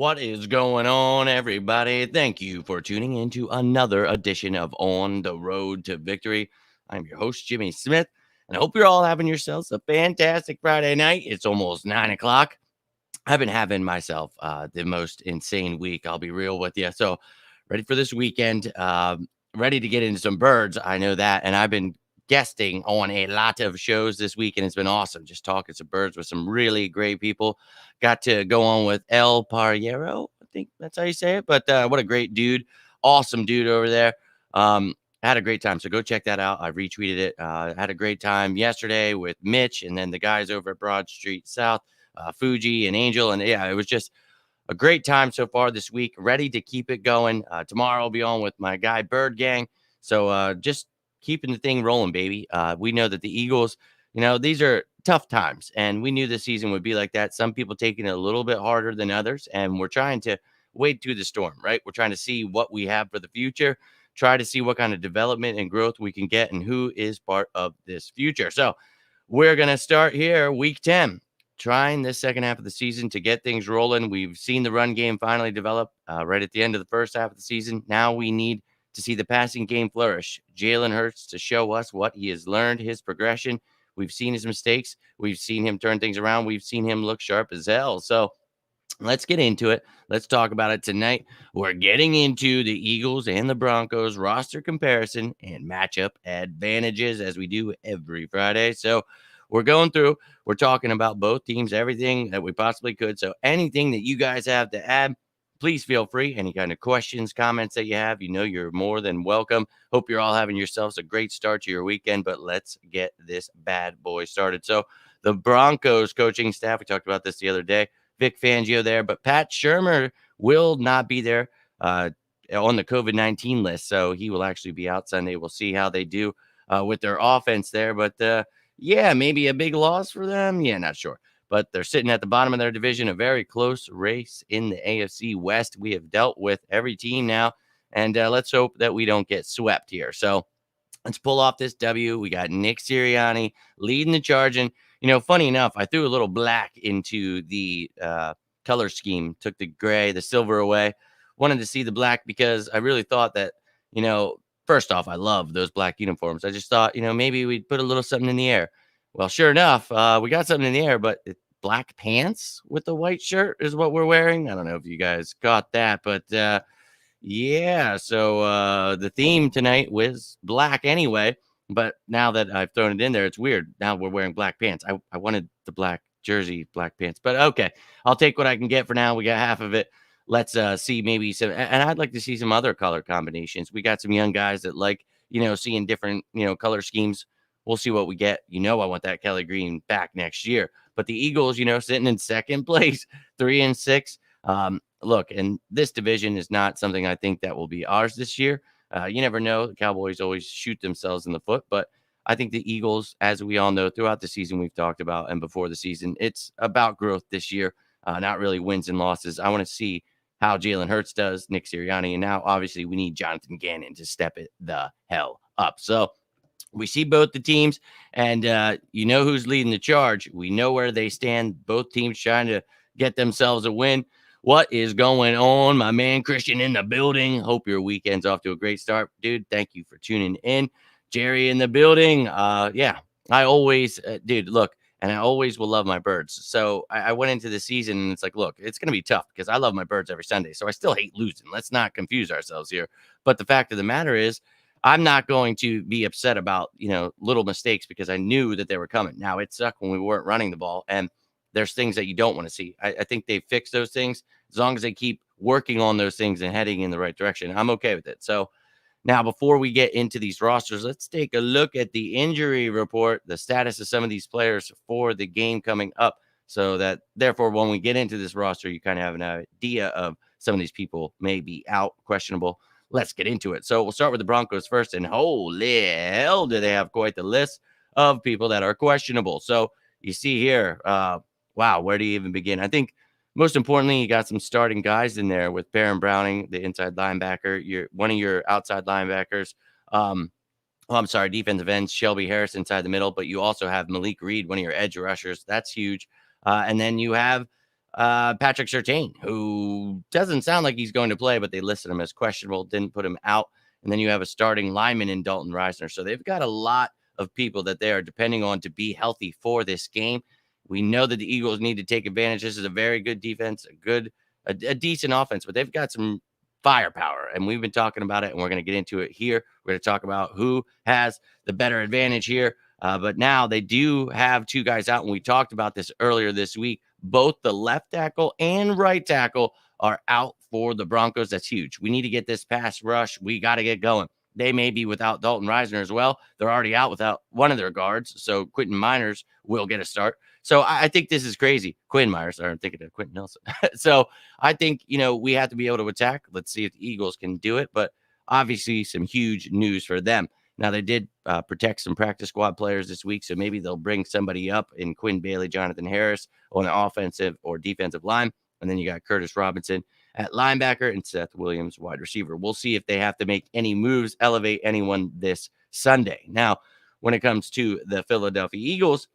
What is going on, everybody? Thank you for tuning in to another edition of On the Road to Victory. I'm your host, Jimmy Smith, and I hope you're all having yourselves a fantastic Friday night. It's almost 9 o'clock. I've been having myself the most insane week. I'll be real with you. So, ready for this weekend. Ready to get into some birds. I know that. And I've been guesting on a lot of shows this week, and it's been awesome. Just talking some birds with some really great people. Got to go on with El Pariero. I think that's how you say it. But what a great dude. Awesome dude over there. I had a great time. So go check that out. I retweeted it. Had a great time yesterday with Mitch and then the guys over at Broad Street South. Fuji and Angel. And yeah, it was just a great time so far this week. Ready to keep it going. Tomorrow I'll be on with my guy Bird Gang. So just keeping the thing rolling, baby. We know that the Eagles, these are tough times, and we knew this season would be like that. Some people taking it a little bit harder than others, and we're trying to wade through the storm, right? We're trying to see what we have for the future, try to see what kind of development and growth we can get, and who is part of this future. So we're going to start here, week 10. Trying this second half of the season to get things rolling. We've seen the run game finally develop right at the end of the first half of the season. Now we need to see the passing game flourish. Jalen Hurts to show us what he has learned, his progression. We've seen his mistakes. We've seen him turn things around. We've seen him look sharp as hell. So let's get into it. Let's talk about it tonight. We're getting into the Eagles and the Broncos roster comparison and matchup advantages as we do every Friday. So we're going through, we're talking about both teams, everything that we possibly could. So anything that you guys have to add, please feel free. Any kind of questions, comments that you have, you're more than welcome. Hope you're all having yourselves a great start to your weekend, but let's get this bad boy started. So the Broncos coaching staff, we talked about this the other day. Vic Fangio there, but Pat Shurmur will not be there on the COVID-19 list. So he will actually be out Sunday. We'll see how they do with their offense there. But yeah, maybe a big loss for them. Yeah, not sure. But they're sitting at the bottom of their division, a very close race in the AFC West. We have dealt with every team now, and let's hope that we don't get swept here. So let's pull off this W. We got Nick Sirianni leading the charge. And, funny enough, I threw a little black into the color scheme, took the gray, the silver away. Wanted to see the black because I really thought that, first off, I love those black uniforms. I just thought, maybe we'd put a little something in the air. Well, sure enough, we got something in the air, but black pants with the white shirt is what we're wearing. I don't know if you guys got that, but yeah, so the theme tonight was black anyway, but now that I've thrown it in there, it's weird. Now we're wearing black pants. I wanted the black jersey, black pants, but okay, I'll take what I can get for now. We got half of it. Let's see maybe some, and I'd like to see some other color combinations. We got some young guys that like, seeing different, color schemes. We'll see what we get. I want that Kelly Green back next year. But the Eagles, sitting in second place, 3-6. Look, and this division is not something I think that will be ours this year. You never know. The Cowboys always shoot themselves in the foot, but I think the Eagles, as we all know, throughout the season we've talked about and before the season, it's about growth this year, not really wins and losses. I want to see how Jalen Hurts does, Nick Sirianni, and now obviously we need Jonathan Gannon to step it the hell up. So we see both the teams, and who's leading the charge. We know where they stand. Both teams trying to get themselves a win. What is going on, my man Christian in the building? Hope your weekend's off to a great start, dude. Thank you for tuning in. Jerry in the building. Yeah, I always, dude, look, and I always will love my birds. So I went into the season, and it's like, look, it's going to be tough because I love my birds every Sunday. So I still hate losing. Let's not confuse ourselves here. But the fact of the matter is, I'm not going to be upset about, little mistakes because I knew that they were coming. Now, it sucked when we weren't running the ball, and there's things that you don't want to see. I think they fixed those things. As long as they keep working on those things and heading in the right direction, I'm okay with it. So now, before we get into these rosters, let's take a look at the injury report, the status of some of these players for the game coming up, so that, therefore, when we get into this roster, you kind of have an idea of some of these people may be out, questionable. Let's get into it. So we'll start with the Broncos first, and holy hell, do they have quite the list of people that are questionable. So you see here, wow, where do you even begin? I think most importantly, you got some starting guys in there with Baron Browning, the inside linebacker, one of your outside linebackers. Defensive ends, Shelby Harris inside the middle, but you also have Malik Reed, one of your edge rushers. That's huge. And then you have Patrick Surtain, who doesn't sound like he's going to play, but they listed him as questionable, didn't put him out. And then you have a starting lineman in Dalton Reisner. So they've got a lot of people that they are depending on to be healthy for this game. We know that the Eagles need to take advantage. This is a very good defense, a decent offense, but they've got some firepower. And we've been talking about it, and we're going to get into it here. We're going to talk about who has the better advantage here. But now they do have two guys out, and we talked about this earlier this week. Both the left tackle and right tackle are out for the Broncos. That's huge. We need to get this pass rush. We got to get going. They may be without Dalton Reisner as well. They're already out without one of their guards. So Quentin Miners will get a start. So I think this is crazy. Quinn Myers, I'm thinking of Quentin Nelson. So I think, we have to be able to attack. Let's see if the Eagles can do it. But obviously some huge news for them. Now, they did protect some practice squad players this week, so maybe they'll bring somebody up in Quinn Bailey, Jonathan Harris on the offensive or defensive line. And then you got Curtis Robinson at linebacker and Seth Williams, wide receiver. We'll see if they have to make any moves, elevate anyone this Sunday. Now, when it comes to the Philadelphia Eagles,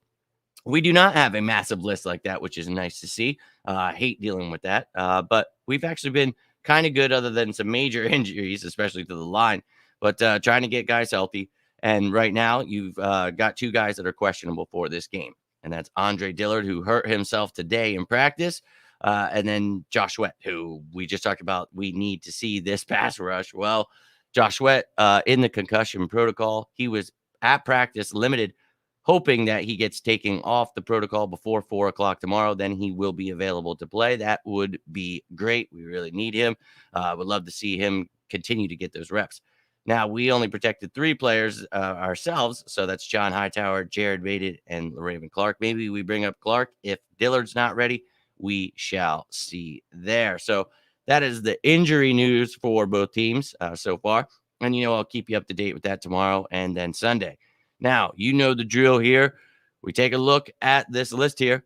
we do not have a massive list like that, which is nice to see. I hate dealing with that, but we've actually been kind of good other than some major injuries, especially to the line. But trying to get guys healthy. And right now, you've got two guys that are questionable for this game. And that's Andre Dillard, who hurt himself today in practice. And then Josh Sweat, who we just talked about. We need to see this pass rush. Well, Josh Sweat in the concussion protocol. He was at practice, limited, hoping that he gets taken off the protocol before 4 o'clock tomorrow. Then he will be available to play. That would be great. We really need him. Would love to see him continue to get those reps. Now, we only protected 3 players ourselves, so that's John Hightower, Jared Bated, and Raven Clark. Maybe we bring up Clark. If Dillard's not ready, we shall see there. So that is the injury news for both teams so far. And, I'll keep you up to date with that tomorrow and then Sunday. Now, the drill here. We take a look at this list here.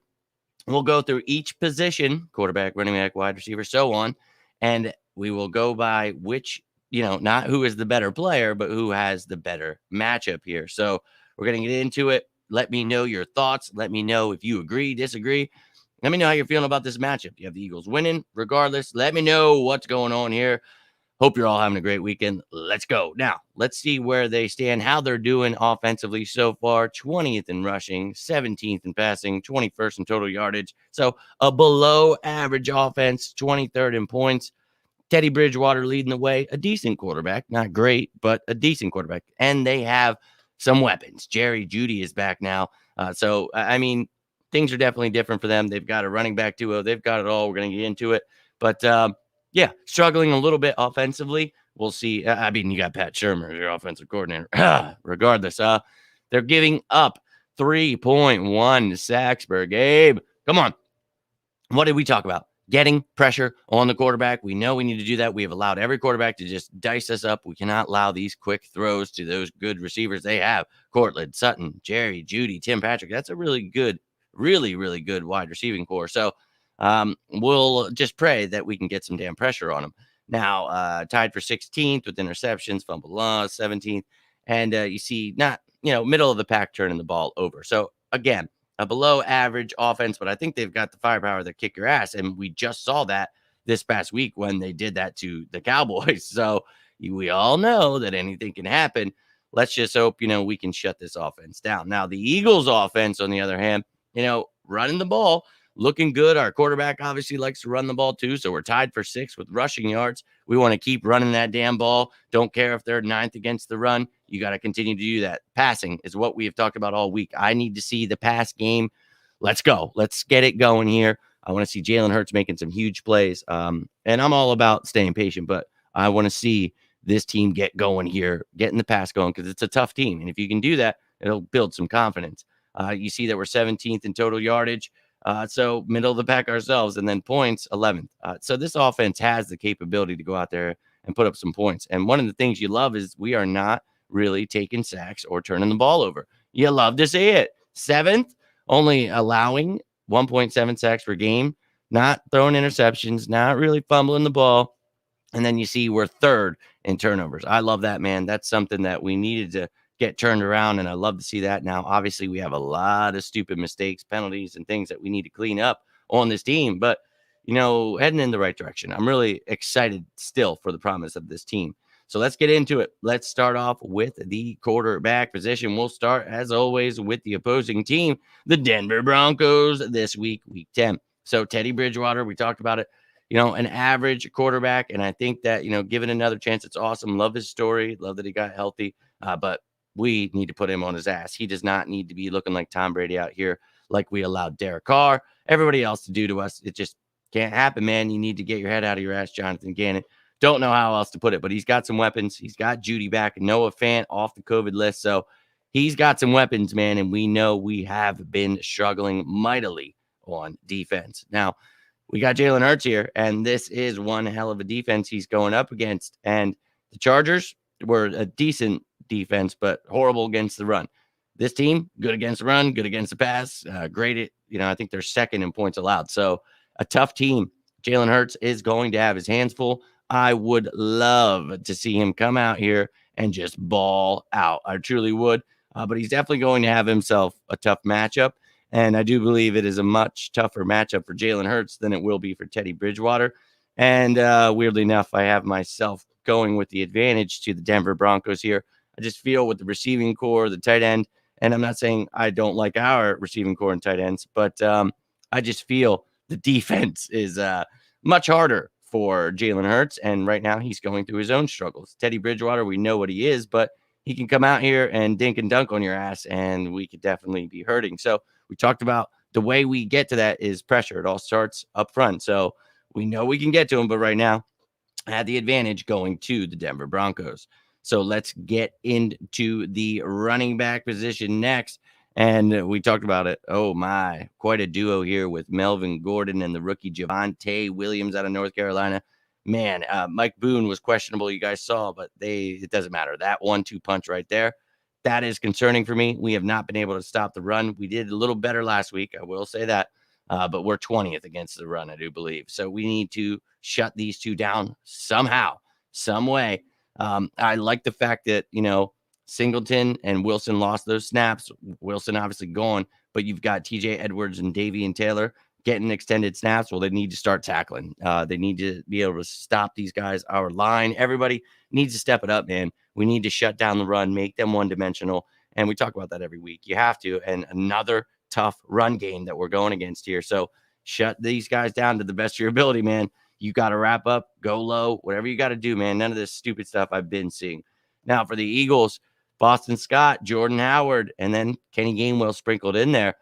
We'll go through each position, quarterback, running back, wide receiver, so on, and we will go by which not who is the better player, but who has the better matchup here. So we're going to get into it. Let me know your thoughts. Let me know if you agree, disagree. Let me know how you're feeling about this matchup. You have the Eagles winning regardless. Let me know what's going on here. Hope you're all having a great weekend. Let's go. Now, let's see where they stand, how they're doing offensively so far. 20th in rushing, 17th in passing, 21st in total yardage. So a below average offense, 23rd in points. Teddy Bridgewater leading the way, a decent quarterback, not great, but a decent quarterback. And they have some weapons. Jerry Jeudy is back now. So, things are definitely different for them. They've got a running back duo. They've got it all. We're going to get into it. But, struggling a little bit offensively. We'll see. You got Pat Shurmur, your offensive coordinator. Regardless, they're giving up 3.1 sacks per game. Come on. What did we talk about? Getting pressure on the quarterback. We know we need to do that. We have allowed every quarterback to just dice us up. We cannot allow these quick throws to those good receivers they have. Cortland, Sutton, Jerry, Jeudy, Tim Patrick. That's a really good, really, really good wide receiving core. So we'll just pray that we can get some damn pressure on them. Now, tied for 16th with interceptions, fumble loss, 17th. And you see not, middle of the pack turning the ball over. So, again, a below average offense, but I think they've got the firepower to kick your ass. And we just saw that this past week when they did that to the Cowboys. So we all know that anything can happen. Let's just hope, we can shut this offense down. Now, the Eagles offense, on the other hand, running the ball, looking good. Our quarterback obviously likes to run the ball too. So we're tied for 6th with rushing yards. We want to keep running that damn ball. Don't care if they're 9th against the run. You got to continue to do that. Passing is what we have talked about all week. I need to see the pass game. Let's go. Let's get it going here. I want to see Jalen Hurts making some huge plays. And I'm all about staying patient, but I want to see this team get going here, getting the pass going, because it's a tough team. And if you can do that, it'll build some confidence. You see that we're 17th in total yardage. So middle of the pack ourselves, and then points 11th. So this offense has the capability to go out there and put up some points. And one of the things you love is we are not really taking sacks or turning the ball over. You love to see it. 7th, only allowing 1.7 sacks per game, not throwing interceptions, not really fumbling the ball. And then you see we're 3rd in turnovers. I love that, man. That's something that we needed to get turned around, and I love to see that. Now, obviously, we have a lot of stupid mistakes, penalties, and things that we need to clean up on this team. But, heading in the right direction. I'm really excited still for the promise of this team. So let's get into it. Let's start off with the quarterback position. We'll start, as always, with the opposing team, the Denver Broncos, this week, week 10. So Teddy Bridgewater, we talked about it, an average quarterback. And I think that, given another chance, it's awesome. Love his story. Love that he got healthy. But we need to put him on his ass. He does not need to be looking like Tom Brady out here like we allowed Derek Carr, everybody else to do to us. It just can't happen, man. You need to get your head out of your ass, Jonathan Gannon. Don't know how else to put it, but he's got some weapons. He's got Judy back, Noah Fant off the COVID list. So he's got some weapons, man, and we know we have been struggling mightily on defense. Now, we got Jalen Hurts here, and this is one hell of a defense he's going up against. And the Chargers were a decent defense, but horrible against the run. This team, good against the run, good against the pass, great at, I think they're second in points allowed. So a tough team. Jalen Hurts is going to have his hands full. I would love to see him come out here and just ball out. I truly would. But he's definitely going to have himself a tough matchup. And I do believe it is a much tougher matchup for Jalen Hurts than it will be for Teddy Bridgewater. And weirdly enough, I have myself going with the advantage to the Denver Broncos here. I just feel with the receiving core, the tight end, and I'm not saying I don't like our receiving core and tight ends, but I just feel the defense is much harder for Jalen Hurts. And right now he's going through his own struggles. Teddy Bridgewater, we know what he is, but he can come out here and dink and dunk on your ass, and we could definitely be hurting. So we talked about the way we get to that is pressure. It all starts up front. So we know we can get to him, but right now I had the advantage going to the Denver Broncos. So let's get into the running back position next. And we talked about it. Oh, my. Quite a duo here with Melvin Gordon and the rookie Javonte Williams out of North Carolina. Man, Mike Boone was questionable, you guys saw, but it doesn't matter. That 1-2 punch right there, that is concerning for me. We have not been able to stop the run. We did a little better last week, I will say that. But we're 20th against the run, I do believe. So we need to shut these two down somehow, some way. I like the fact that, Singleton and Wilson lost those snaps. Wilson obviously gone, but you've got TJ Edwards and Davian Taylor getting extended snaps. Well, they need to start tackling. They need to be able to stop these guys. Our line, everybody needs to step it up, man. We need to shut down the run, make them one-dimensional. And we talk about that every week. You have to. And another tough run game that we're going against here. So shut these guys down to the best of your ability, man. You got to wrap up, go low, whatever you got to do, man. None of this stupid stuff I've been seeing. Now for the Eagles, Boston Scott, Jordan Howard, and then Kenny Gainwell sprinkled in there.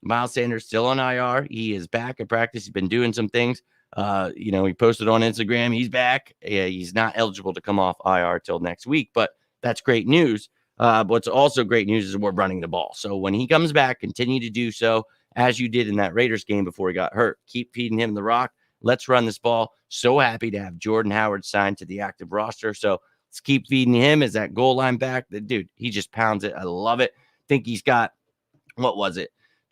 Miles Sanders still on IR. He is back at practice. He's been doing some things. He posted on Instagram. He's back. He's not eligible to come off IR till next week, but that's great news. What's also great news is we're running the ball. So when he comes back, continue to do so as you did in that Raiders game before he got hurt. Keep feeding him the rock. Let's run this ball. So happy to have Jordan Howard signed to the active roster. So let's keep feeding him as that goal line back. The dude, he just pounds it. I love it. Think he's got,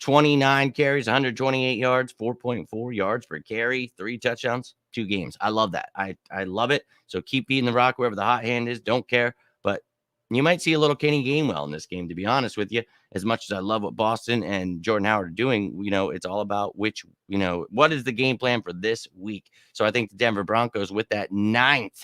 29 carries, 128 yards, 4.4 yards per carry, 3 touchdowns, 2 games. I love that. I love it. So keep feeding the rock wherever the hot hand is. Don't care. But you might see a little Kenny Gainwell in this game, to be honest with you. As much as I love what Boston and Jordan Howard are doing, it's all about what is the game plan for this week. So I think the Denver Broncos with that ninth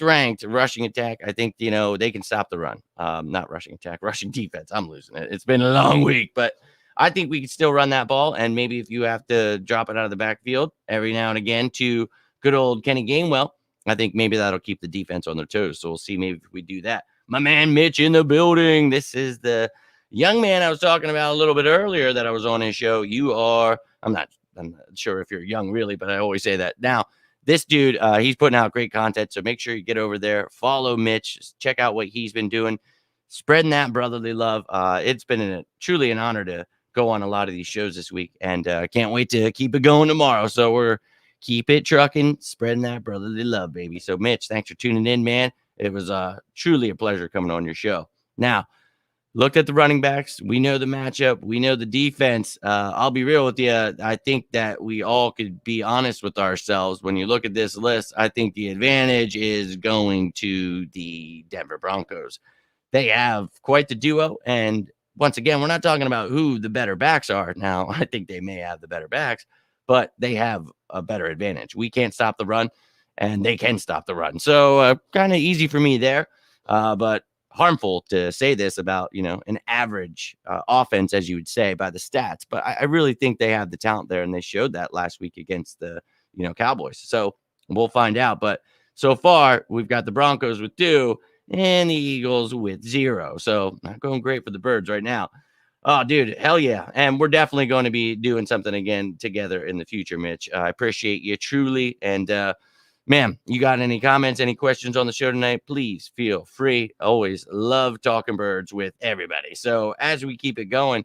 ranked rushing attack, I think, they can stop the run. Not rushing attack, rushing defense. I'm losing it. It's been a long week, but I think we can still run that ball. And maybe if you have to drop it out of the backfield every now and again to good old Kenny Gainwell, I think maybe that'll keep the defense on their toes. So we'll see maybe if we do that. My man Mitch in the building. This is the young man I was talking about a little bit earlier that I was on his show. I'm not sure if you're young really, but I always say that. Now, this dude, he's putting out great content. So make sure you get over there, follow Mitch, check out what he's been doing, spreading that brotherly love. It's been truly an honor to go on a lot of these shows this week, and I can't wait to keep it going tomorrow. So we're keep it trucking, spreading that brotherly love, baby. So Mitch, thanks for tuning in, man. It was truly a pleasure coming on your show. Now, look at the running backs. We know the matchup. We know the defense. I'll be real with you. I think that we all could be honest with ourselves. When you look at this list, I think the advantage is going to the Denver Broncos. They have quite the duo, and once again, we're not talking about who the better backs are. Now, I think they may have the better backs, but they have a better advantage. We can't stop the run, and they can stop the run. So kind of easy for me there, but harmful to say this about, an average offense, as you would say, by the stats. But I really think they have the talent there, and they showed that last week against the, Cowboys. So we'll find out. But so far, we've got the Broncos with 2 and the Eagles with 0. So not going great for the Birds right now. Oh, dude, hell yeah. And we're definitely going to be doing something again together in the future, Mitch. I appreciate you truly. And, man, you got any comments, any questions on the show tonight? Please feel free. Always love talking Birds with everybody. So as we keep it going,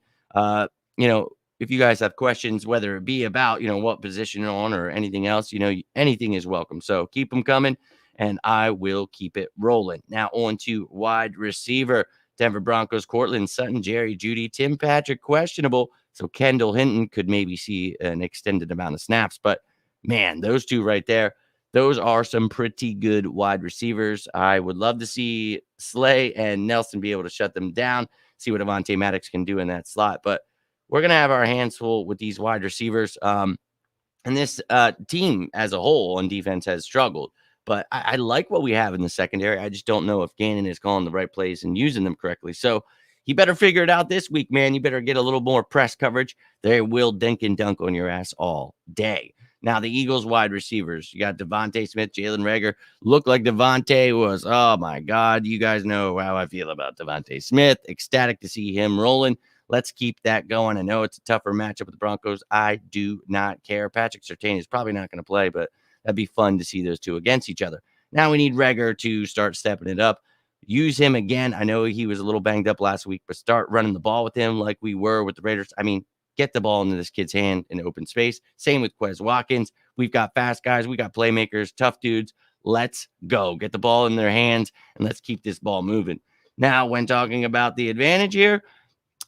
if you guys have questions, whether it be about, what position you're on or anything else, anything is welcome. So keep them coming, and I will keep it rolling. Now on to wide receiver. Denver Broncos, Cortland Sutton, Jerry Jeudy, Tim Patrick, questionable. So Kendall Hinton could maybe see an extended amount of snaps. But, man, those two right there, those are some pretty good wide receivers. I would love to see Slay and Nelson be able to shut them down, see what Avonte Maddox can do in that slot. But we're going to have our hands full with these wide receivers. And this team as a whole on defense has struggled. But I like what we have in the secondary. I just don't know if Gannon is calling the right plays and using them correctly. So you better figure it out this week, man. You better get a little more press coverage. They will dink and dunk on your ass all day. Now, the Eagles wide receivers, you got Devontae Smith, Jalen Reagor. Looked like Devontae was, oh, my God. You guys know how I feel about Devontae Smith. Ecstatic to see him rolling. Let's keep that going. I know it's a tougher matchup with the Broncos. I do not care. Patrick Surtain is probably not going to play, but that'd be fun to see those two against each other. Now we need Reagor to start stepping it up. Use him again. I know he was a little banged up last week, but start running the ball with him like we were with the Raiders. I mean, get the ball into this kid's hand in open space. Same with Quez Watkins. We've got fast guys. We got playmakers, tough dudes. Let's go. Get the ball in their hands, and let's keep this ball moving. Now, when talking about the advantage here,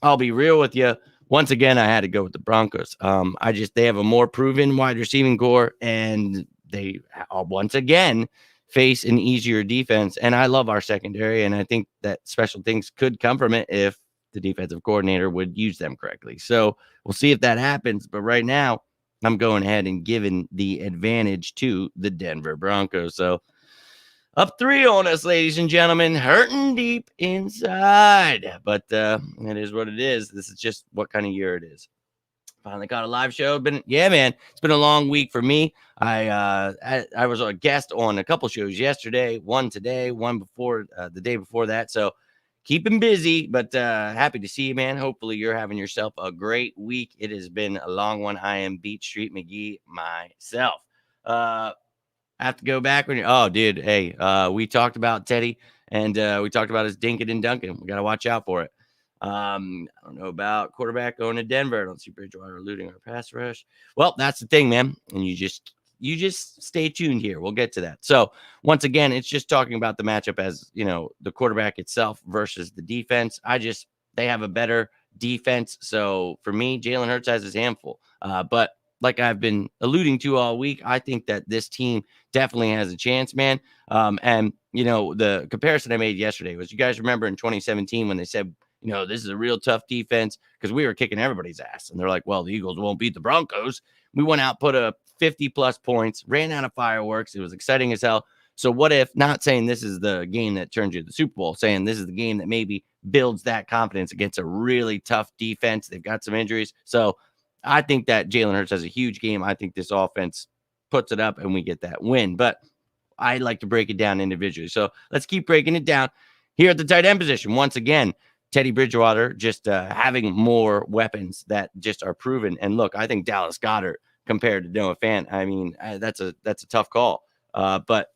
I'll be real with you. Once again, I had to go with the Broncos. They have a more proven wide receiving core, and they once again face an easier defense. And I love our secondary, and I think that special things could come from it if the defensive coordinator would use them correctly. So we'll see if that happens. But right now, I'm going ahead and giving the advantage to the Denver Broncos. So up 3 on us, ladies and gentlemen, hurting deep inside. But it is what it is. This is just what kind of year it is. Finally got a live show. Man, it's been a long week for me. I was a guest on a couple shows yesterday, one today, one before the day before that. So keeping busy, but happy to see you, man. Hopefully you're having yourself a great week. It has been a long one. I am Beat Street McGee myself. I have to go back dude. Hey, we talked about Teddy, and we talked about his dinking and dunking. We got to watch out for it. I don't know about quarterback going to Denver. I don't see Bridgewater eluding our pass rush. Well, that's the thing, man. And you just stay tuned here. We'll get to that. So once again, it's just talking about the matchup as, the quarterback itself versus the defense. They have a better defense. So for me, Jalen Hurts has his handful. But like I've been alluding to all week, I think that this team definitely has a chance, man. And, the comparison I made yesterday was, you guys remember in 2017 when they said, this is a real tough defense, because we were kicking everybody's ass. And they're like, well, the Eagles won't beat the Broncos. We went out, put up 50-plus points, ran out of fireworks. It was exciting as hell. So what if, not saying this is the game that turns you to the Super Bowl, saying this is the game that maybe builds that confidence against a really tough defense. They've got some injuries. So I think that Jalen Hurts has a huge game. I think this offense puts it up and we get that win. But I like to break it down individually. So let's keep breaking it down. Here at the tight end position, once again, Teddy Bridgewater just having more weapons that just are proven. And look, I think Dallas Goedert compared to Noah Fant, I mean, that's a tough call. But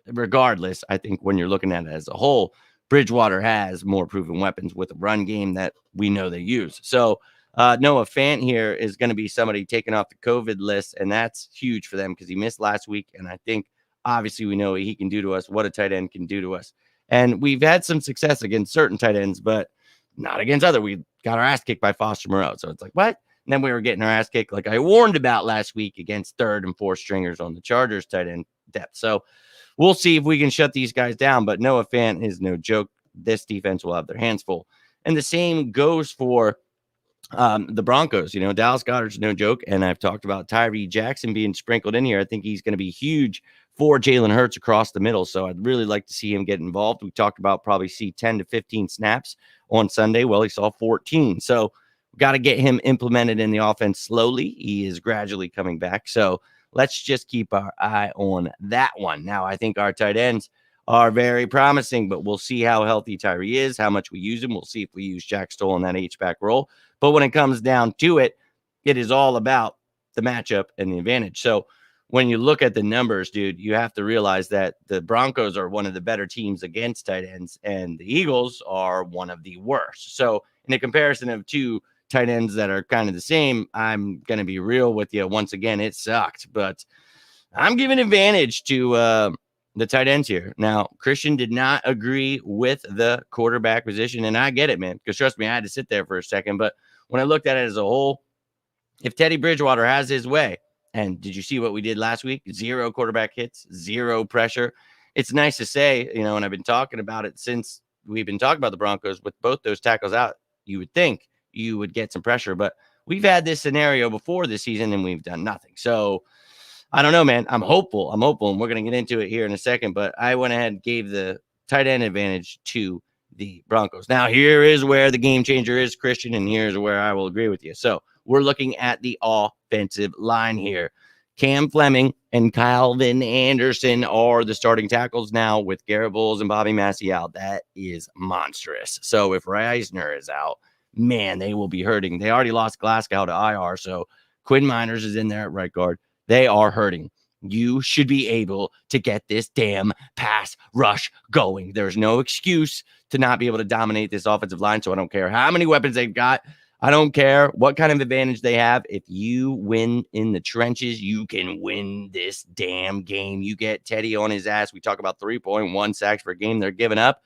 regardless, I think when you're looking at it as a whole, Bridgewater has more proven weapons with a run game that we know they use. So Noah Fant here is going to be somebody taken off the COVID list, and that's huge for them because he missed last week. And I think obviously we know what he can do to us, what a tight end can do to us. And we've had some success against certain tight ends, but not against other. We got our ass kicked by Foster Moreau. So it's like, what? And then we were getting our ass kicked, like I warned about last week, against third and fourth stringers on the Chargers tight end depth. So we'll see if we can shut these guys down. But Noah Fant is no joke. This defense will have their hands full. And the same goes for the Broncos. Dallas Goedert's no joke. And I've talked about Tyree Jackson being sprinkled in here. I think he's going to be huge for Jalen Hurts across the middle. So I'd really like to see him get involved. We talked about probably see 10 to 15 snaps on Sunday. Well, he saw 14. So got to get him implemented in the offense slowly. He is gradually coming back. So let's just keep our eye on that one. Now, I think our tight ends are very promising, but we'll see how healthy Tyree is, how much we use him. We'll see if we use Jack Stoll in that H-back role. But when it comes down to it, it is all about the matchup and the advantage. So when you look at the numbers, dude, you have to realize that the Broncos are one of the better teams against tight ends, and the Eagles are one of the worst. So in a comparison of two tight ends that are kind of the same, I'm going to be real with you. Once again, it sucked, but I'm giving advantage to the tight ends here. Now, Christian did not agree with the quarterback position, and I get it, man, because trust me, I had to sit there for a second. But when I looked at it as a whole, if Teddy Bridgewater has his way, and did you see what we did last week? 0 quarterback hits, 0 pressure. It's nice to say, and I've been talking about it since we've been talking about the Broncos with both those tackles out. You would think you would get some pressure, but we've had this scenario before this season and we've done nothing. So I don't know, man. I'm hopeful, and we're going to get into it here in a second, but I went ahead and gave the tight end advantage to the Broncos. Now, here is where the game changer is, Christian, and here's where I will agree with you. So we're looking at the offensive line here. Cam Fleming and Calvin Anderson are the starting tackles now with Garrett Bowles and Bobby Massey out. That is monstrous. So if Reisner is out, man, they will be hurting. They already lost Glasgow to IR, so Quinn Miners is in there at right guard. They are hurting. You should be able to get this damn pass rush going. There's no excuse to not be able to dominate this offensive line, so I don't care how many weapons they've got. I don't care what kind of advantage they have. If you win in the trenches, you can win this damn game. You get Teddy on his ass. We talk about 3.1 sacks per game they're giving up.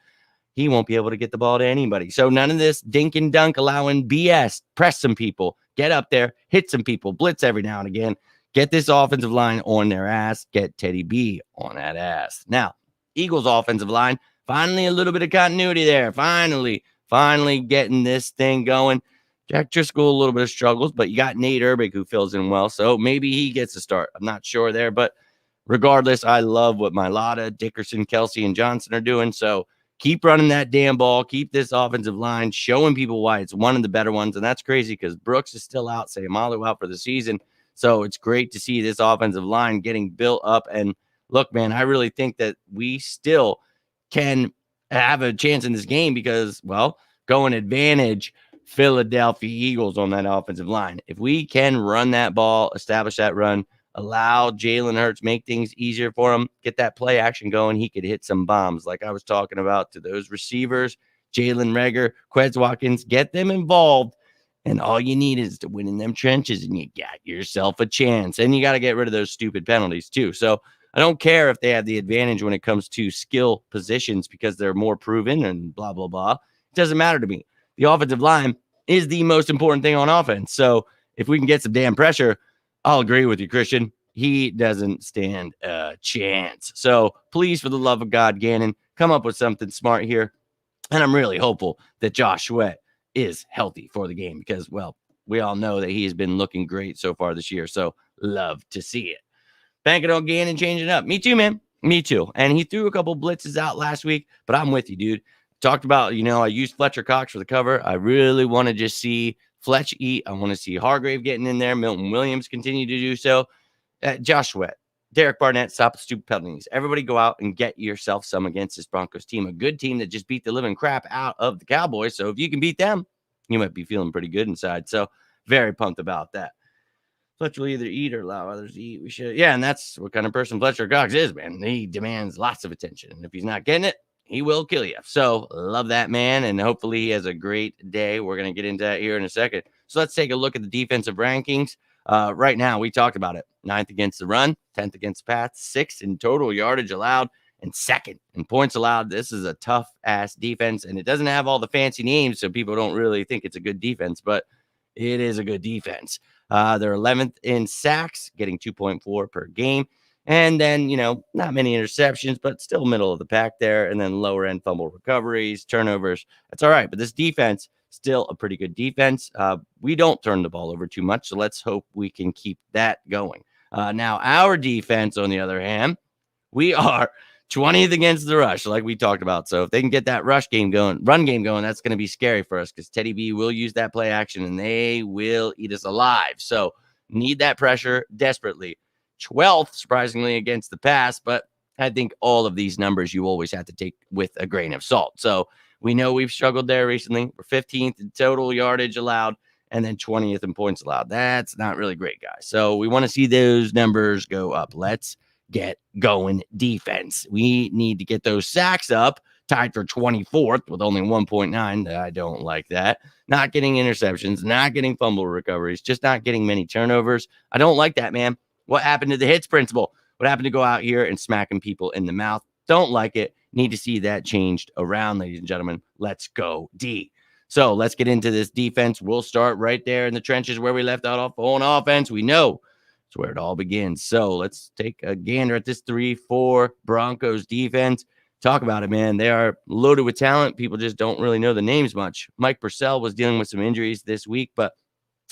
He won't be able to get the ball to anybody. So none of this dink and dunk allowing BS. Press some people. Get up there. Hit some people. Blitz every now and again. Get this offensive line on their ass. Get Teddy B on that ass. Now, Eagles offensive line, finally a little bit of continuity there. Finally getting this thing going. Jack Driscoll, a little bit of struggles, but you got Nate Erbig who fills in well, so maybe he gets a start. I'm not sure there, but regardless, I love what Mailata, Dickerson, Kelsey, and Johnson are doing, so keep running that damn ball. Keep this offensive line showing people why it's one of the better ones, and that's crazy because Brooks is still out, Sayamalu out for the season, so it's great to see this offensive line getting built up, and look, man, I really think that we still can have a chance in this game because, well, going advantage Philadelphia Eagles on that offensive line. If we can run that ball, establish that run, allow Jalen Hurts, make things easier for him, get that play action going, he could hit some bombs like I was talking about to those receivers, Jalen Reagor, Quez Watkins, get them involved. And all you need is to win in them trenches and you got yourself a chance. And you got to get rid of those stupid penalties too. So I don't care if they have the advantage when it comes to skill positions because they're more proven and blah, blah, blah. It doesn't matter to me. The offensive line is the most important thing on offense. So if we can get some damn pressure, I'll agree with you, Christian. He doesn't stand a chance. So please, for the love of God, Gannon, come up with something smart here. And I'm really hopeful that Josh Sweat is healthy for the game because, well, we all know that he has been looking great so far this year. So love to see it. Banking on Gannon changing up. Me too, man. Me too. And he threw a couple blitzes out last week, but I'm with you, dude. Talked about, I used Fletcher Cox for the cover. I really want to just see Fletch eat. I want to see Hargrave getting in there. Milton Williams continue to do so. Josh Sweat, Derek Barnett, stop the stupid penalties. Everybody go out and get yourself some against this Broncos team. A good team that just beat the living crap out of the Cowboys. So if you can beat them, you might be feeling pretty good inside. So very pumped about that. Fletcher will either eat or allow others to eat. We should. Yeah, and that's what kind of person Fletcher Cox is, man. He demands lots of attention. And if he's not getting it, he will kill you. So love that man. And hopefully he has a great day. We're going to get into that here in a second. So let's take a look at the defensive rankings. Right now, we talked about it. 9th against the run, 10th against the pass, 6th in total yardage allowed, and 2nd in points allowed. This is a tough-ass defense, and it doesn't have all the fancy names, so people don't really think it's a good defense, but it is a good defense. They're 11th in sacks, getting 2.4 per game. And then, not many interceptions, but still middle of the pack there. And then lower end fumble recoveries, turnovers. That's all right. But this defense, still a pretty good defense. We don't turn the ball over too much. So let's hope we can keep that going. Now, our defense, on the other hand, we are 20th against the rush, like we talked about. So if they can get that run game going, that's going to be scary for us because Teddy B will use that play action and they will eat us alive. So need that pressure desperately. 12th, surprisingly, against the pass, but I think all of these numbers you always have to take with a grain of salt. So we know we've struggled there recently. We're 15th in total yardage allowed and then 20th in points allowed. That's not really great, guys. So we want to see those numbers go up. Let's get going defense. We need to get those sacks up, tied for 24th with only 1.9. I don't like that. Not getting interceptions, not getting fumble recoveries, just not getting many turnovers. I don't like that, man. What happened to the hits principle? What happened to go out here and smacking people in the mouth? Don't like it. Need to see that changed around, ladies and gentlemen. Let's go D. So let's get into this defense. We'll start right there in the trenches where we left out on offense. We know it's where it all begins. So let's take a gander at this 3-4 Broncos defense. Talk about it, man. They are loaded with talent. People just don't really know the names much. Mike Purcell was dealing with some injuries this week, but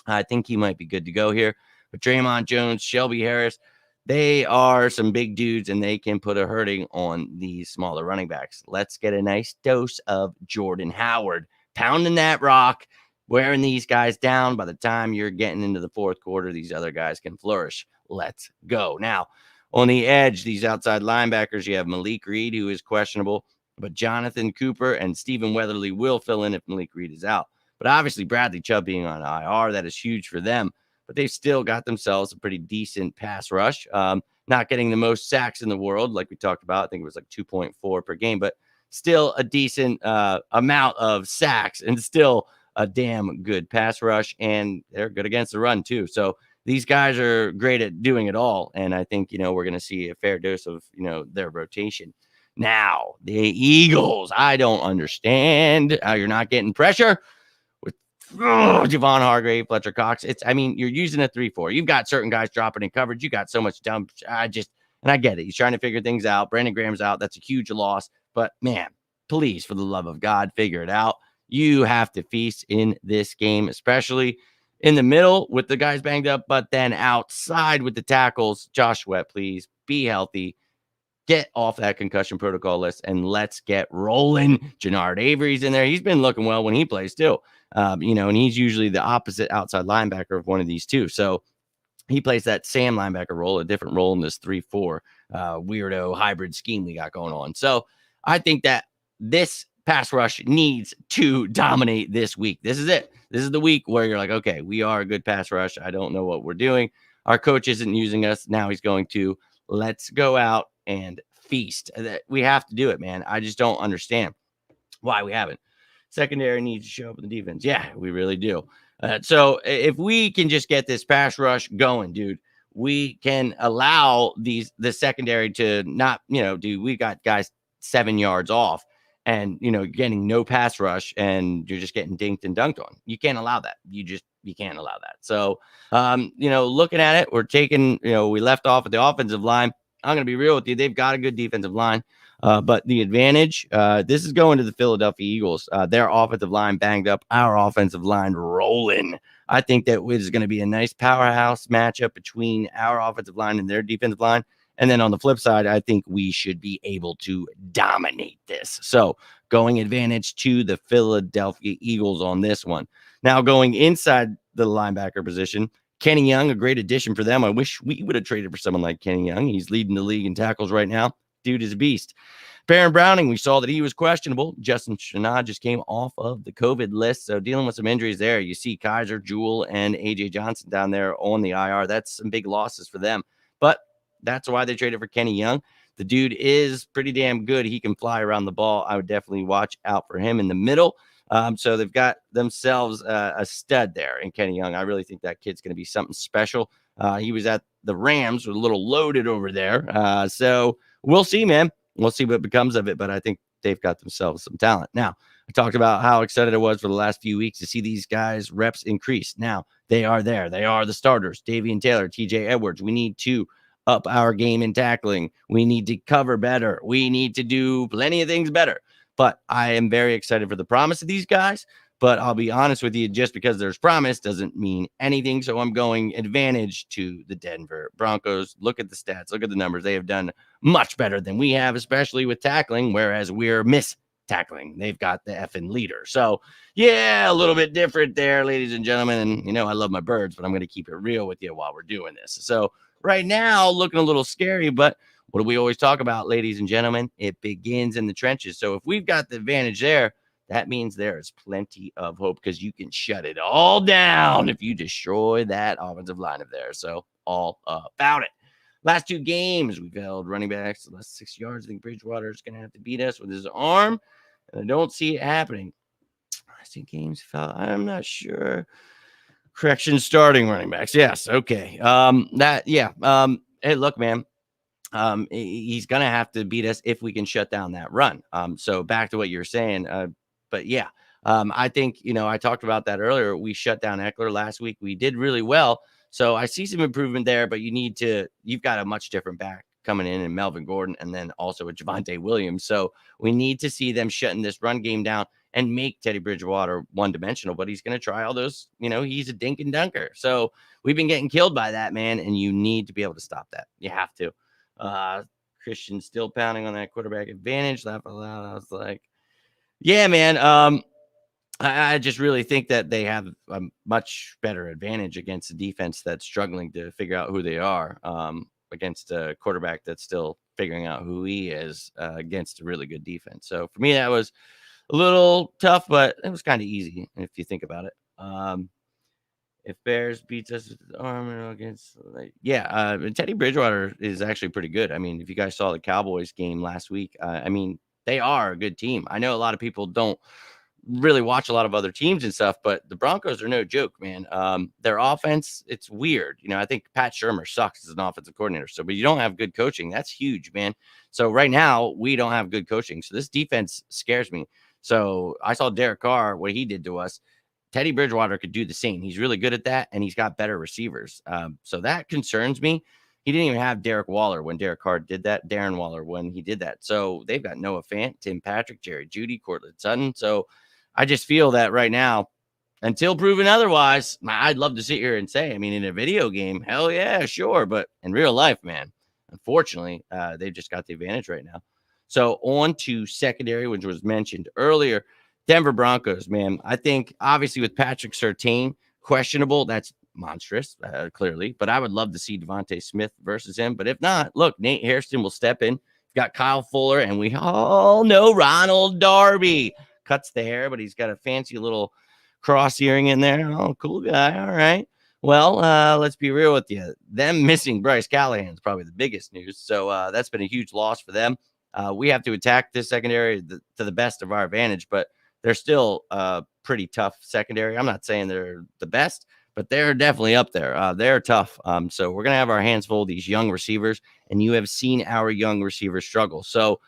I think he might be good to go here. But Draymond Jones, Shelby Harris, they are some big dudes, and they can put a hurting on these smaller running backs. Let's get a nice dose of Jordan Howard pounding that rock, wearing these guys down. By the time you're getting into the fourth quarter, these other guys can flourish. Let's go. Now, on the edge, these outside linebackers, you have Malik Reed, who is questionable, but Jonathan Cooper and Stephen Weatherly will fill in if Malik Reed is out. But obviously, Bradley Chubb being on IR, that is huge for them. But they've still got themselves a pretty decent pass rush. Not getting the most sacks in the world, like we talked about. I think it was like 2.4 per game, but still a decent amount of sacks and still a damn good pass rush. And they're good against the run, too. So these guys are great at doing it all. And I think, we're going to see a fair dose of, their rotation. Now, the Eagles, I don't understand how you're not getting pressure with Javon Hargrave, Fletcher Cox. You're using a 3-4. You've got certain guys dropping in coverage. You got so much dump. And I get it. He's trying to figure things out. Brandon Graham's out. That's a huge loss. But, man, please, for the love of God, figure it out. You have to feast in this game, especially in the middle with the guys banged up, but then outside with the tackles. Josh Sweat, please be healthy. Get off that concussion protocol list and let's get rolling. Jannard Avery's in there. He's been looking well when he plays too. And he's usually the opposite outside linebacker of one of these two. So he plays that Sam linebacker role, a different role in this 3-4 weirdo hybrid scheme we got going on. So I think that this pass rush needs to dominate this week. This is it. This is the week where you're like, okay, we are a good pass rush. I don't know what we're doing. Our coach isn't using us. Now he's going to. Let's go out and feast. We have to do it, man. I just don't understand why we haven't. Secondary needs to show up in the defense. Yeah, we really do. So if we can just get this pass rush going, dude, we can allow the secondary to not, we got guys 7 yards off and, getting no pass rush and you're just getting dinked and dunked on. You can't allow that. You can't allow that. So, looking at it, we're taking, we left off at the offensive line. I'm going to be real with you. They've got a good defensive line. But the advantage, this is going to the Philadelphia Eagles. Their offensive line banged up, our offensive line rolling. I think that is going to be a nice powerhouse matchup between our offensive line and their defensive line. And then on the flip side, I think we should be able to dominate this. So going advantage to the Philadelphia Eagles on this one. Now going inside the linebacker position, Kenny Young, a great addition for them. I wish we would have traded for someone like Kenny Young. He's leading the league in tackles right now. Dude is a beast. Baron Browning, we saw that he was questionable. Justin Shanad just came off of the COVID list, so dealing with some injuries there. You see Kaiser, Jewell, and A.J. Johnson down there on the IR. That's some big losses for them. But that's why they traded for Kenny Young. The dude is pretty damn good. He can fly around the ball. I would definitely watch out for him in the middle. So they've got themselves a stud there in Kenny Young. I really think that kid's going to be something special. He was at the Rams, was a little loaded over there. So we'll see, man. We'll see what becomes of it, but I think they've got themselves some talent. Now, I talked about how excited I was for the last few weeks to see these guys' reps increase. Now, they are there. They are the starters. Davian Taylor, TJ Edwards. We need to up our game in tackling. We need to cover better. We need to do plenty of things better. But I am very excited for the promise of these guys. But I'll be honest with you, just because there's promise doesn't mean anything. So I'm going advantage to the Denver Broncos. Look at the stats. Look at the numbers. They have done much better than we have, especially with tackling, whereas we're tackling. They've got the effing leader. So, yeah, a little bit different there, ladies and gentlemen. And, you know, I love my birds, but I'm going to keep it real with you while we're doing this. So, right now, looking a little scary, but what do we always talk about, ladies and gentlemen? It begins in the trenches. So, if we've got the advantage there, that means there is plenty of hope because you can shut it all down if you destroy that offensive line of theirs. So, all about it. Last two games, we've held running backs less 6 yards. I think Bridgewater is going to have to beat us with his arm, and I don't see it happening. Last two games fell. I'm not sure. Correction, starting running backs. Yes, okay. Hey, look, man. He's going to have to beat us if we can shut down that run. So back to what you were saying. But yeah, I think, you know, I talked about that earlier. We shut down Eckler last week. We did really well. So I see some improvement there, but you've got a much different back coming in Melvin Gordon and then also a Javonte Williams. So we need to see them shutting this run game down and make Teddy Bridgewater one-dimensional, but he's going to try all those, you know, he's a dink and dunker. So we've been getting killed by that, man, and you need to be able to stop that. You have to. Christian still pounding on that quarterback advantage. Laugh out loud. I was like, yeah, man. I just really think that they have a much better advantage against a defense that's struggling to figure out who they are, against a quarterback that's still figuring out who he is, against a really good defense. So for me, that was a little tough, but it was kind of easy if you think about it. If Bears beats us with the arm against, Teddy Bridgewater is actually pretty good. I mean, if you guys saw the Cowboys game last week, I mean, they are a good team. I know a lot of people don't really watch a lot of other teams and stuff, but the Broncos are no joke, man. Their offense, it's weird. You know, I think Pat Shurmur sucks as an offensive coordinator. So, but you don't have good coaching. That's huge, man. So right now we don't have good coaching. So this defense scares me. So I saw Derek Carr, what he did to us. Teddy Bridgewater could do the same. He's really good at that, and he's got better receivers. So that concerns me. He didn't even have Derek Waller when Derek Carr did that, Darren Waller when he did that. So they've got Noah Fant, Tim Patrick, Jerry Jeudy, Courtland Sutton. So I just feel that right now, until proven otherwise, I'd love to sit here and say, I mean, in a video game, hell yeah, sure. But in real life, man, unfortunately, they've just got the advantage right now. So on to secondary, which was mentioned earlier. Denver Broncos, man. I think obviously with Patrick Surtain questionable, that's monstrous, clearly. But I would love to see Devontae Smith versus him. But if not, look, Nate Hairston will step in. We've got Kyle Fuller, and we all know Ronald Darby cuts the hair, but he's got a fancy little cross earring in there. Oh, cool guy. All right. Well, let's be real with you. Them missing Bryce Callahan is probably the biggest news. So that's been a huge loss for them. We have to attack this secondary to the best of our advantage, but they're still pretty tough secondary. I'm not saying they're the best, but they're definitely up there. They're tough. So we're going to have our hands full of these young receivers, and you have seen our young receivers struggle. So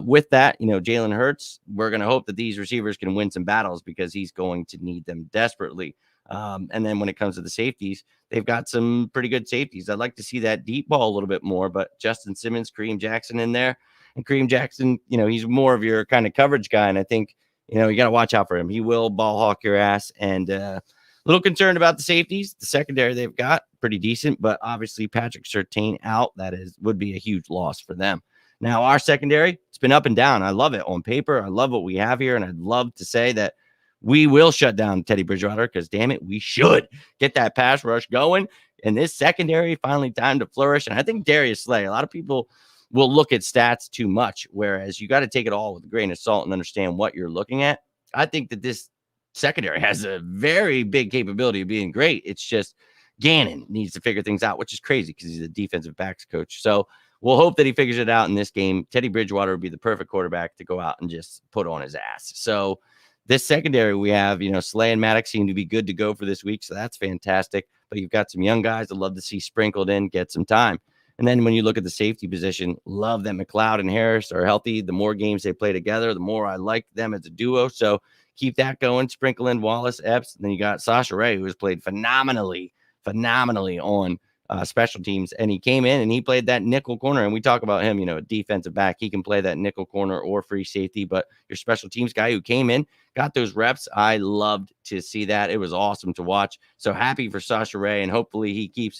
with that, you know, Jalen Hurts, we're going to hope that these receivers can win some battles because he's going to need them desperately. And then when it comes to the safeties, they've got some pretty good safeties. I'd like to see that deep ball a little bit more, but Justin Simmons, Kareem Jackson in there. And Kareem Jackson, you know, he's more of your kind of coverage guy. And I think, you know, you got to watch out for him. He will ball hawk your ass. And a little concerned about the safeties. The secondary they've got pretty decent, but obviously Patrick Surtain out, would be a huge loss for them. Now, our secondary, it's been up and down. I love it on paper. I love what we have here. And I'd love to say that we will shut down Teddy Bridgewater because, damn it, we should get that pass rush going. And this secondary finally time to flourish. And I think Darius Slay, a lot of people will look at stats too much, whereas you got to take it all with a grain of salt and understand what you're looking at. I think that this secondary has a very big capability of being great. It's just Gannon needs to figure things out, which is crazy because he's a defensive backs coach. So we'll hope that he figures it out in this game. Teddy Bridgewater would be the perfect quarterback to go out and just put on his ass. So this secondary we have, you know, Slay and Maddox seem to be good to go for this week. So that's fantastic. But you've got some young guys I'd love to see sprinkled in, get some time. And then when you look at the safety position, love that McLeod and Harris are healthy. The more games they play together, the more I like them as a duo. So keep that going. Sprinkle in Wallace, Epps. And then you got Sasha Ray, who has played phenomenally on special teams, and he came in and he played that nickel corner. And we talk about him, a defensive back. He can play that nickel corner or free safety, but your special teams guy who came in, got those reps. I loved to see that. It was awesome to watch. So happy for Sasha Ray, and hopefully he keep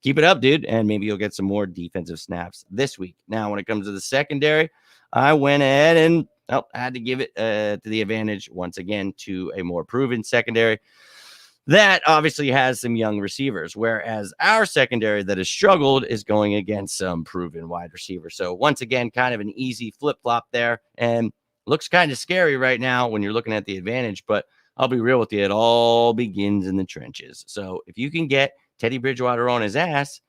it up, dude, and maybe you'll get some more defensive snaps this week. Now, when it comes to the secondary, I went ahead and I had to give it to the advantage once again to a more proven secondary that obviously has some young receivers, whereas our secondary that has struggled is going against some proven wide receivers. So once again, kind of an easy flip-flop there, and looks kind of scary right now when you're looking at the advantage, but I'll be real with you. It all begins in the trenches. So if you can get Teddy Bridgewater on his ass,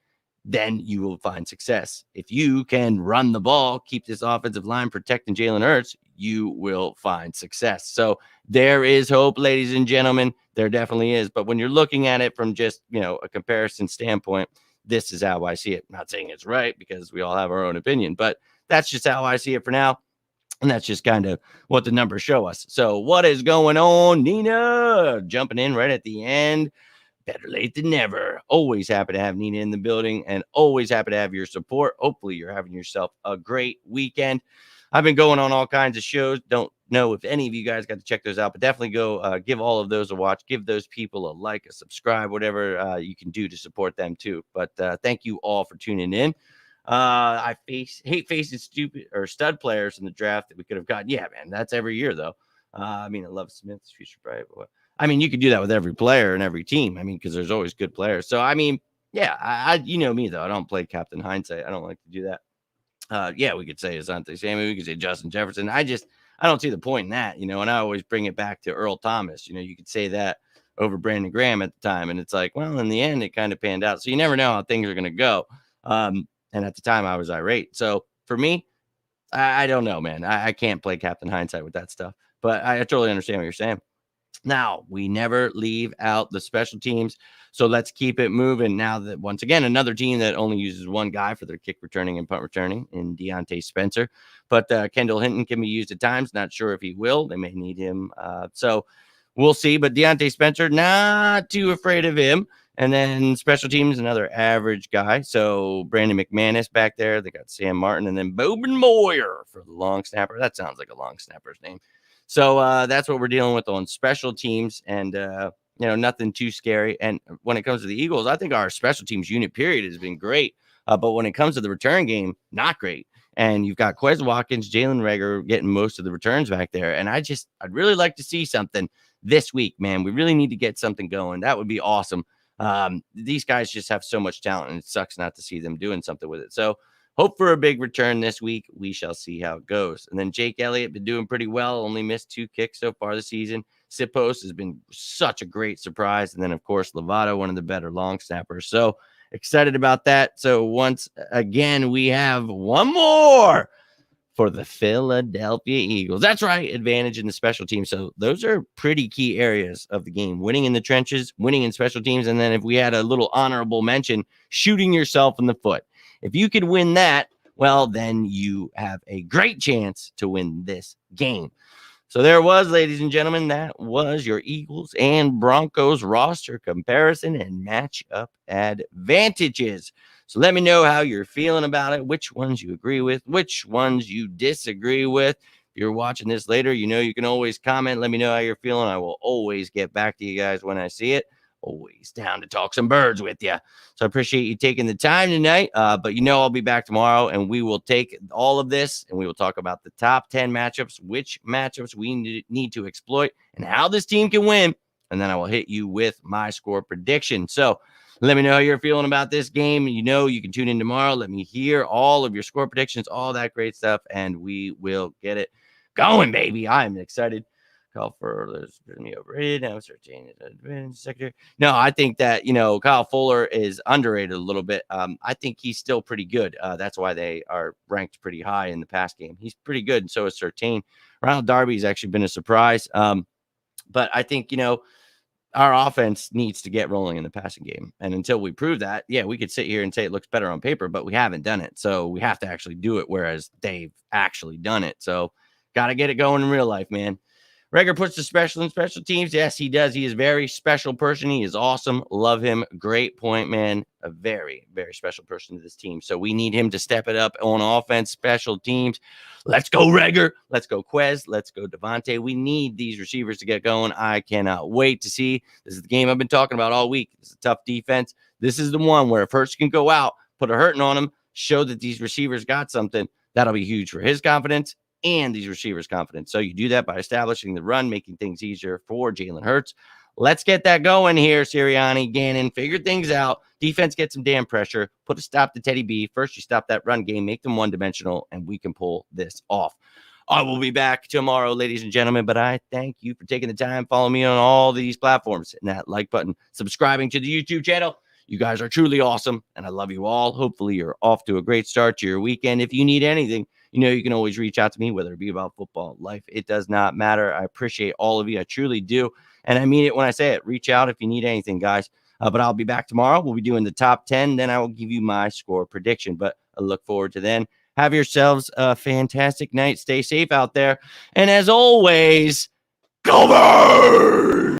then you will find success. If you can run the ball, keep this offensive line protecting Jalen Hurts, you will find success. So there is hope, ladies and gentlemen. There definitely is. But when you're looking at it from just, a comparison standpoint, this is how I see it. I'm not saying it's right because we all have our own opinion, but that's just how I see it for now. And that's just kind of what the numbers show us. So what is going on, Nina? Jumping in right at the end. Better late than never. Always happy to have Nina in the building and always happy to have your support. Hopefully you're having yourself a great weekend. I've been going on all kinds of shows. Don't know if any of you guys got to check those out, but definitely go give all of those a watch. Give those people a like, a subscribe, whatever you can do to support them too. But thank you all for tuning in. I hate facing stupid or stud players in the draft that we could have gotten. Yeah, man, that's every year though. I love Smith's future bright. You could do that with every player and every team. Because there's always good players. So, yeah, I you know me, though. I don't play Captain Hindsight. I don't like to do that. Yeah, we could say Asante Samuel. We could say Justin Jefferson. I don't see the point in that, and I always bring it back to Earl Thomas. You could say that over Brandon Graham at the time. And it's like, well, in the end, it kind of panned out. So you never know how things are going to go. And at the time, I was irate. So for me, I don't know, man. I can't play Captain Hindsight with that stuff. But I totally understand what you're saying. Now, we never leave out the special teams, so let's keep it moving. Now that, once again, another team that only uses one guy for their kick returning and punt returning in Deontay Spencer, but Kendall Hinton can be used at times. Not sure if he will. They may need him, so we'll see. But Deontay Spencer, not too afraid of him. And then special teams, another average guy. So Brandon McManus back there. They got Sam Martin, and then Bowman Moyer for the long snapper. That sounds like a long snapper's name. So that's what we're dealing with on special teams, and nothing too scary. And when it comes to the Eagles, I think our special teams unit period has been great, but when it comes to the return game, not great. And you've got Quez Watkins, Jalen Reagor getting most of the returns back there, and I'd really like to see something this week, man. We really need to get something going. That would be awesome. These guys just have so much talent, and it sucks not to see them doing something with it. So hope for a big return this week. We shall see how it goes. And then Jake Elliott been doing pretty well. Only missed 2 kicks so far this season. Sipos has been such a great surprise. And then, of course, Lovato, one of the better long snappers. So excited about that. So once again, we have one more for the Philadelphia Eagles. That's right. Advantage in the special teams. So those are pretty key areas of the game. Winning in the trenches, winning in special teams. And then if we had a little honorable mention, shooting yourself in the foot. If you could win that, well, then you have a great chance to win this game. So there it was, ladies and gentlemen. That was your Eagles and Broncos roster comparison and matchup advantages. So let me know how you're feeling about it, which ones you agree with, which ones you disagree with. If you're watching this later, you can always comment. Let me know how you're feeling. I will always get back to you guys when I see it. Always down to talk some birds with you. So I appreciate you taking the time tonight. But I'll be back tomorrow, and we will take all of this and we will talk about the top 10 matchups, which matchups we need to exploit, and how this team can win. And then I will hit you with my score prediction. So let me know how you're feeling about this game. You can tune in tomorrow. Let me hear all of your score predictions, all that great stuff, and we will get it going, baby. I'm excited. Kyle Fuller is me overrated. Now start changing the secondary. No, I think that Kyle Fuller is underrated a little bit. I think he's still pretty good. That's why they are ranked pretty high in the pass game. He's pretty good, and so is Surtain. Ronald Darby's actually been a surprise. But I think our offense needs to get rolling in the passing game, and until we prove that, yeah, we could sit here and say it looks better on paper, but we haven't done it. So we have to actually do it, whereas they've actually done it. So got to get it going in real life, man. Reagor puts the special in special teams. Yes, he does. He is a very special person. He is awesome. Love him. Great point, man. A very, very special person to this team. So we need him to step it up on offense, special teams. Let's go, Reagor. Let's go, Quez. Let's go, Devontae. We need these receivers to get going. I cannot wait to see. This is the game I've been talking about all week. This is a tough defense. This is the one where if Hurts can go out, put a hurting on him, show that these receivers got something, that'll be huge for his confidence and these receivers' confidence. So you do that by establishing the run, making things easier for Jalen Hurts. Let's get that going here, Sirianni, Gannon. Figure things out. Defense, get some damn pressure. Put a stop to Teddy B. First, you stop that run game, make them one-dimensional, and we can pull this off. I will be back tomorrow, ladies and gentlemen, but I thank you for taking the time. Follow me on all these platforms. Hitting that like button, subscribing to the YouTube channel. You guys are truly awesome, and I love you all. Hopefully, you're off to a great start to your weekend. If you need anything, you know you can always reach out to me, whether it be about football, life. It does not matter. I appreciate all of you. I truly do, and I mean it when I say it. Reach out if you need anything, guys. But I'll be back tomorrow. We'll be doing the top 10. Then I will give you my score prediction, but I look forward to then. Have yourselves a fantastic night. Stay safe out there. And as always, go Birds!